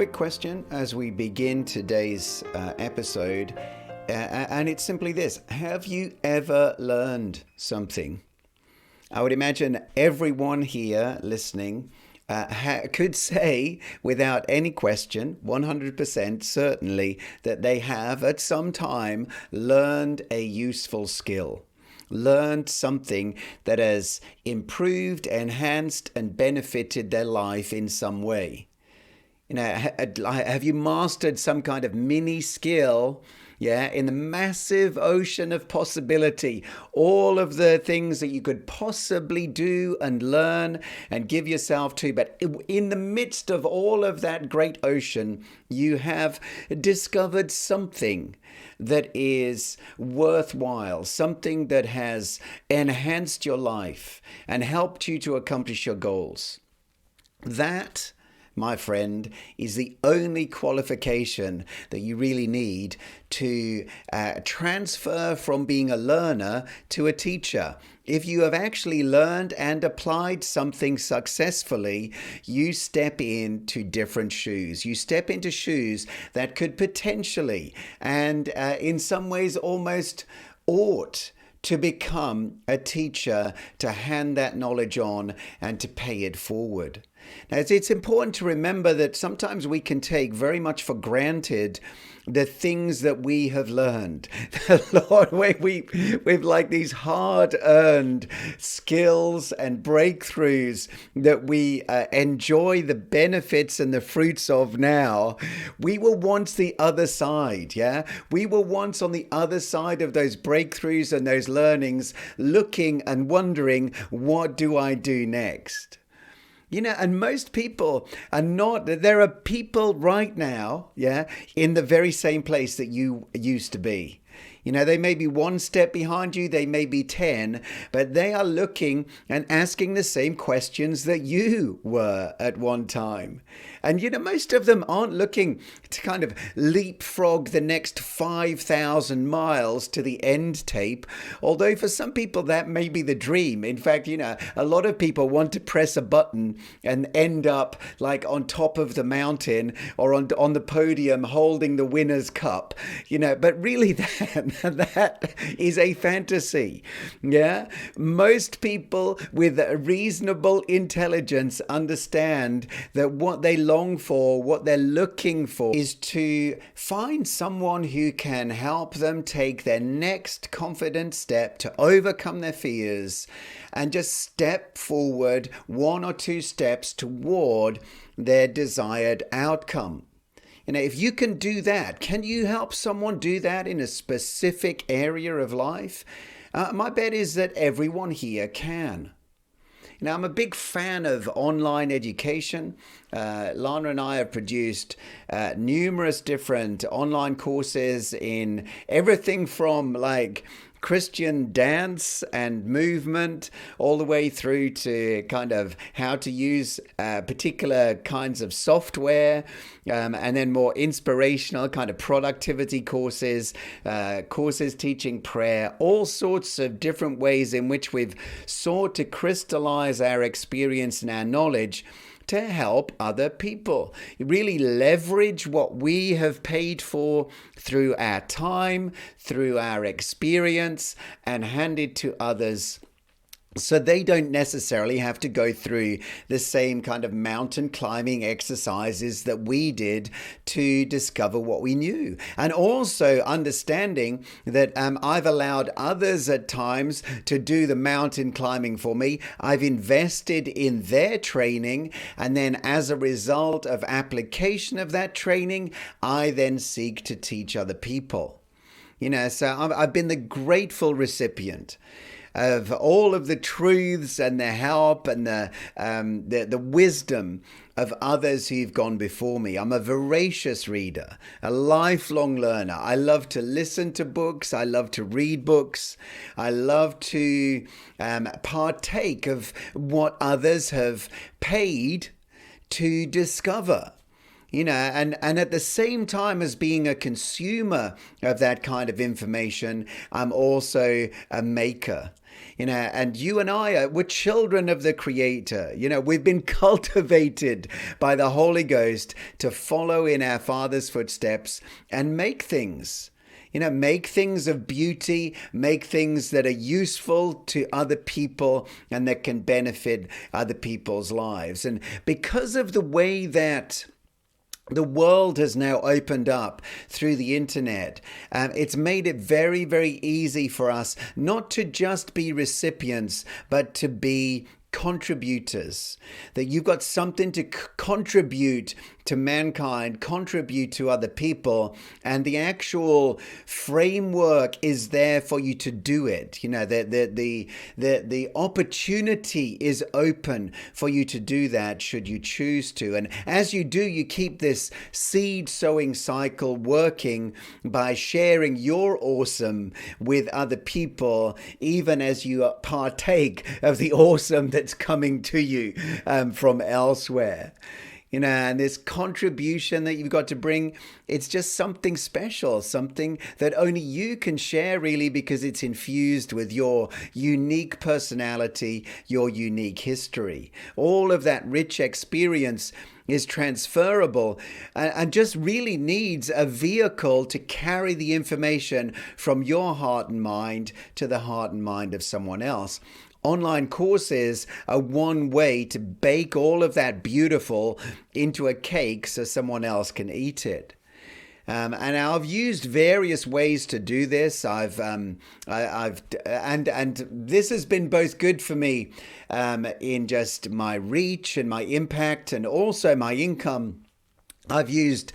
quick question as we begin today's episode, and it's simply this. Have you ever learned something? I would imagine everyone here listening could say without any question, 100% certainly, that they have at some time learned a useful skill. Learned something that has improved, enhanced, and benefited their life in some way. You know, have you mastered some kind of mini skill, in the massive ocean of possibility? All of the things that you could possibly do and learn and give yourself to. But in the midst of all of that great ocean, you have discovered something that is worthwhile, something that has enhanced your life and helped you to accomplish your goals. That, my friend, is the only qualification that you really need to transfer from being a learner to a teacher. If you have actually learned and applied something successfully, you step into different shoes. You step into shoes that could potentially, and in some ways almost ought, to become a teacher, to hand that knowledge on and to pay it forward. Now, it's important to remember that sometimes we can take very much for granted the things that we have learned. Lord, we've like these hard-earned skills and breakthroughs that we enjoy the benefits and the fruits of now. We were once the other side, We were once on the other side of those breakthroughs and those learnings, looking and wondering, what do I do next? And most people are not. There are people right now, in the very same place that you used to be. They may be one step behind you, they may be 10, but they are looking and asking the same questions that you were at one time. And, most of them aren't looking to kind of leapfrog the next 5,000 miles to the end tape, although for some people that may be the dream. In fact, a lot of people want to press a button and end up like on top of the mountain or on the podium holding the winner's cup, but really that is a fantasy. Most people with a reasonable intelligence understand that what they long for, what they're looking for, is to find someone who can help them take their next confident step to overcome their fears and just step forward one or two steps toward their desired outcome. If you can do that, can you help someone do that in a specific area of life? My bet is that everyone here can. Now, I'm a big fan of online education. Lana and I have produced numerous different online courses in everything from like Christian dance and movement all the way through to kind of how to use particular kinds of software, and then more inspirational kind of productivity courses, courses teaching prayer, all sorts of different ways in which we've sought to crystallize our experience and our knowledge to help other people. Really leverage what we have paid for through our time, through our experience, and hand it to others so they don't necessarily have to go through the same kind of mountain climbing exercises that we did to discover what we knew. And also understanding that I've allowed others at times to do the mountain climbing for me. I've invested in their training, and then as a result of application of that training, I then seek to teach other people. So I've been the grateful recipient of all of the truths and the help and the wisdom of others who've gone before me. I'm a voracious reader, a lifelong learner. I love to listen to books. I love to read books. I love to partake of what others have paid to discover. And at the same time as being a consumer of that kind of information, I'm also a maker. And you and we're children of the Creator. We've been cultivated by the Holy Ghost to follow in our Father's footsteps and make things. Make things of beauty, make things that are useful to other people and that can benefit other people's lives. And because of the way that the world has now opened up through the internet, it's made it very, very easy for us not to just be recipients, but to be contributors. That you've got something to contribute to mankind, contribute to other people, and the actual framework is there for you to do it. The opportunity is open for you to do that should you choose to. And as you do, you keep this seed sowing cycle working by sharing your awesome with other people, even as you partake of the awesome that's coming to you from elsewhere. And this contribution that you've got to bring, it's just something special, something that only you can share, really, because it's infused with your unique personality, your unique history. All of that rich experience is transferable and just really needs a vehicle to carry the information from your heart and mind to the heart and mind of someone else. Online courses are one way to bake all of that beautiful into a cake so someone else can eat it. And I've used various ways to do this. And this has been both good for me in just my reach and my impact and also my income. I've used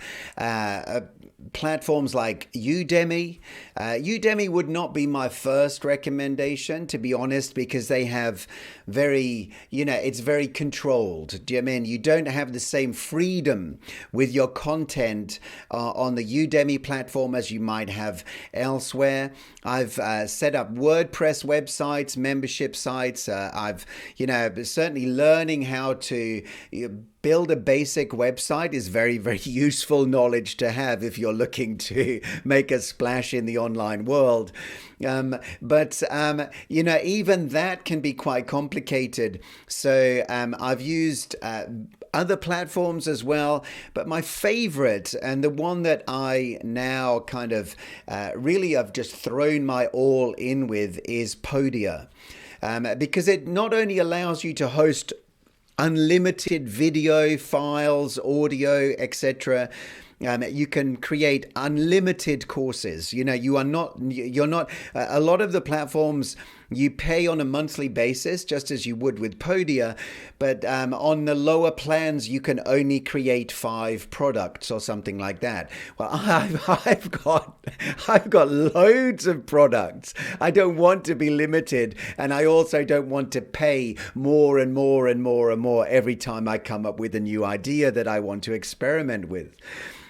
platforms like Udemy. Udemy would not be my first recommendation, to be honest, because they have it's very controlled. Do you mean you don't have the same freedom with your content on the Udemy platform as you might have elsewhere? I've set up WordPress websites, membership sites. I've certainly learning how to build a basic website is very, very useful knowledge to have if you're looking to make a splash in the online world. But even that can be quite complicated. So I've used other platforms as well. But my favorite, and the one that I now kind of really I've just thrown my all in with, is Podia. Because it not only allows you to host unlimited video files, audio, etc. You can create unlimited courses. You're not, a lot of the platforms you pay on a monthly basis, just as you would with Podia. But on the lower plans, you can only create 5 products or something like that. Well, I've got loads of products. I don't want to be limited. And I also don't want to pay more and more and more and more every time I come up with a new idea that I want to experiment with.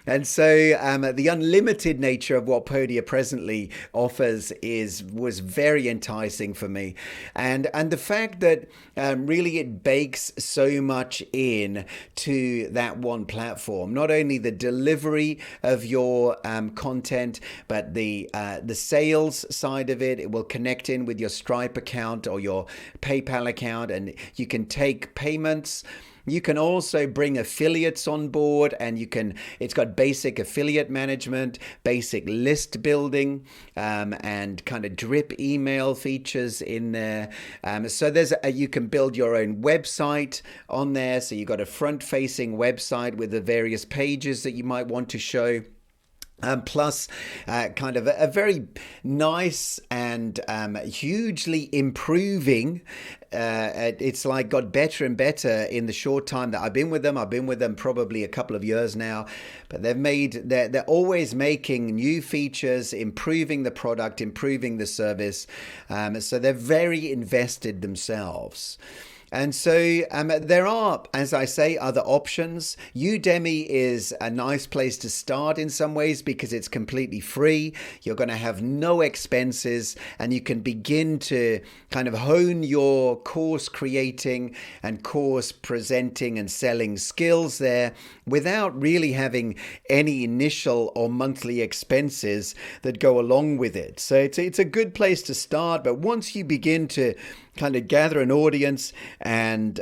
And so the unlimited nature of what Podia presently offers was very enticing for me. And the fact that really it bakes so much in to that one platform, not only the delivery of your content, but the sales side of it. It will connect in with your Stripe account or your PayPal account, and you can take payments. You can also bring affiliates on board, and it's got basic affiliate management, basic list building, and kind of drip email features in there. So you can build your own website on there. So you've got a front-facing website with the various pages that you might want to show. Plus kind of a very nice and hugely improving. It's like got better and better in the short time that I've been with them. I've been with them probably a couple of years now, but they're always making new features, improving the product, improving the service. So they're very invested themselves. And so there are, as I say, other options. Udemy is a nice place to start in some ways because it's completely free. You're going to have no expenses and you can begin to kind of hone your course creating and course presenting and selling skills there without really having any initial or monthly expenses that go along with it. So it's a good place to start. But once you begin to kind of gather an audience and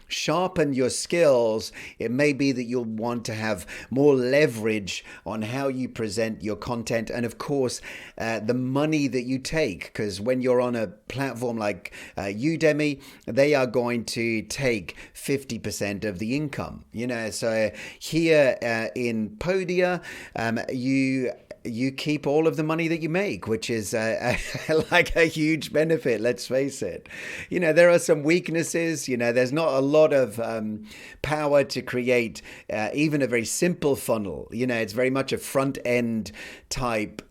sharpen your skills, it may be that you'll want to have more leverage on how you present your content and of course the money that you take, because when you're on a platform like Udemy, they are going to take 50% of the income, so here in Podia, you keep all of the money that you make, which is like a huge benefit, let's face it. There are some weaknesses. There's not a lot of power to create even a very simple funnel. It's very much a front end type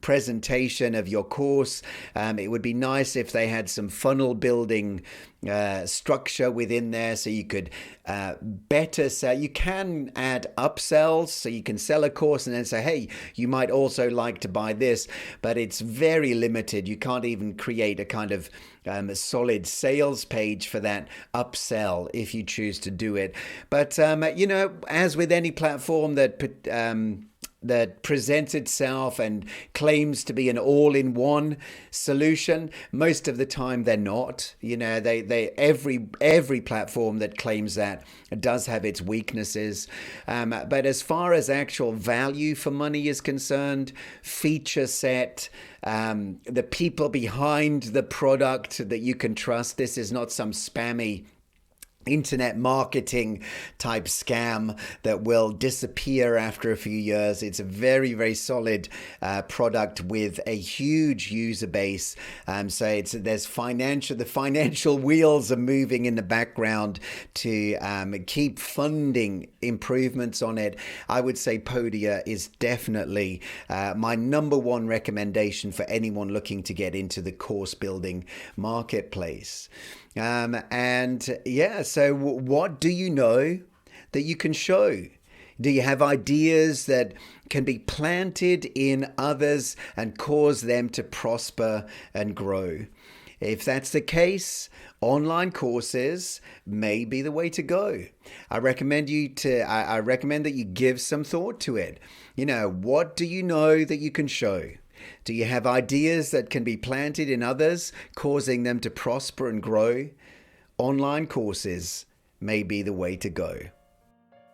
presentation of your course. It would be nice if they had some funnel building structure within there so you could better sell. You can add upsells, so you can sell a course and then say, hey, you might also like to buy this, but it's very limited. You can't even create a kind of a solid sales page for that upsell if you choose to do it. But as with any platform that presents itself and claims to be an all-in-one solution, most of the time they're not. Every platform that claims that does have its weaknesses. But as far as actual value for money is concerned, feature set, the people behind the product that you can trust, this is not some spammy internet marketing type scam that will disappear after a few years. It's a very, very solid product with a huge user base. So the financial wheels are moving in the background to keep funding improvements on it. I would say Podia is definitely my number one recommendation for anyone looking to get into the course building marketplace. So what do you know that you can show? Do you have ideas that can be planted in others and cause them to prosper and grow? If that's the case, online courses may be the way to go. I recommend that you give some thought to it. What do you know that you can show? Do you have ideas that can be planted in others, causing them to prosper and grow? Online courses may be the way to go.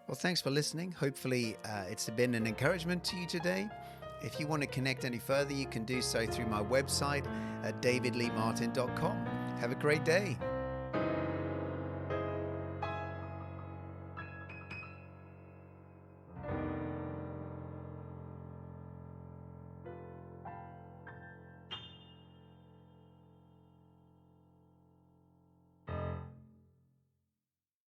Well, thanks for listening. Hopefully, it's been an encouragement to you today. If you want to connect any further, you can do so through my website at davidleemartin.com. Have a great day.